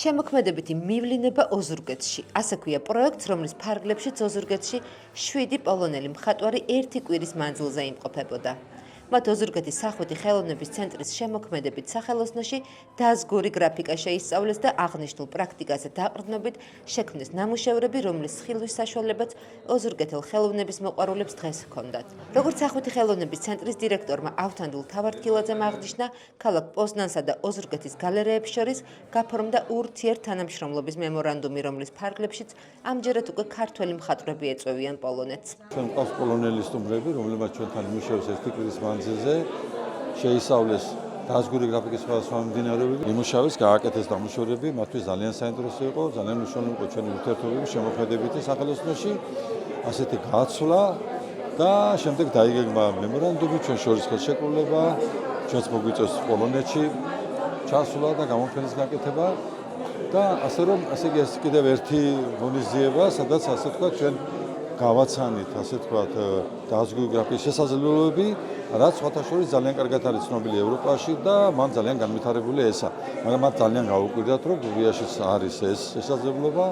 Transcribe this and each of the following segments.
შემოქმედებითი მივლინება ოზურგეთში. ასე ქვია პროექტს, რომლის ფარგლებშიც ოზურგეთში 7 პოლონელი მხატვარი ერთი კვირის მანძილზე იმყოფებოდა. მათ ოზურგეთის სახვითი ხელოვნების ცენტრის შემოქმედებით სახელოსნოში დაზგური გრაფიკა შეისწავლეს და აღნიშნულ პრაქტიკაზე დაყრდნობით შექმნეს ნამუშევრები, რომლის ხილვის საშუალებაც ოზურგეთელ ხელოვნების მოყვარულებს დღეს ჰქონდათ. როგორც სახვითი ხელოვნების ცენტრის დირექტორმა ავთანდილ თავარდქილაძემ აღნიშნა, ქალაქ პოზნანსა და ოზურგეთის გალერეებს შორის გაფორმდა ურთიერთთანამშრომლობის მემორანდუმი, რომლის ფარგლებშიც ამჯერად უკვე ქართველი მხატვრები ეწვევიან პოლონეთს. ჩვენ ყავს პოლონელი სტუმრები, რომლებმაც ჩვენთან იმუშავეს ერთი კვირის მანძილზე, შეისწავლეს დაზგური გრაფიკის სხვადასხვა მიმდინარეობები, იმუშავეს, გააკეთეს ნამუშევრები, მათთვის ძალიან საინტერესო იყო, ძალიან მნიშვნელოვანი იყო ჩვენი ურთიერთობები შემოქმედებითი სახელოსნოში, ასეთი გაცვლა და შემდეგ დაიგეგმა მემორანდუმი, ჩვენ შორის ხელშეკრულება, ჩვენს მოგვიწევს პოლონეთში ჩასვლა და გამოფენის გაკეთება და ასე რომ, ასე იგი ეს კიდევ ერთი ღონისძიება, სადაც ასე თქვა ჩვენ გავაცანით, ასე თქვა დაზგური გრაფიკის შესაძლებლობები, რაც სხვათა შორის ძალიან კარგად არის ცნობილი ევროპაში და მან ძალიან განვითარებული ესა. მაგრამ მათ ძალიან გაუკვირდათ, რომ გურიაშიც არის ეს შესაძლებლობა.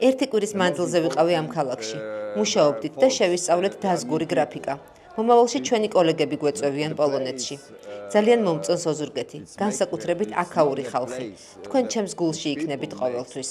ერთი კვირის მანძილზე ვიყავი ამ ქალაქში. მუშაობდით და შევისწავლეთ დაზგური გრაფიკა. მომავალში ჩვენი კოლეგები გვეწვევიან პოლონეთში. ძალიან მომწონს ოზურგეთი, განსაკუთრებით აქაური ხალხი. თქვენ ჩემს გულში იქნებით ყოველთვის.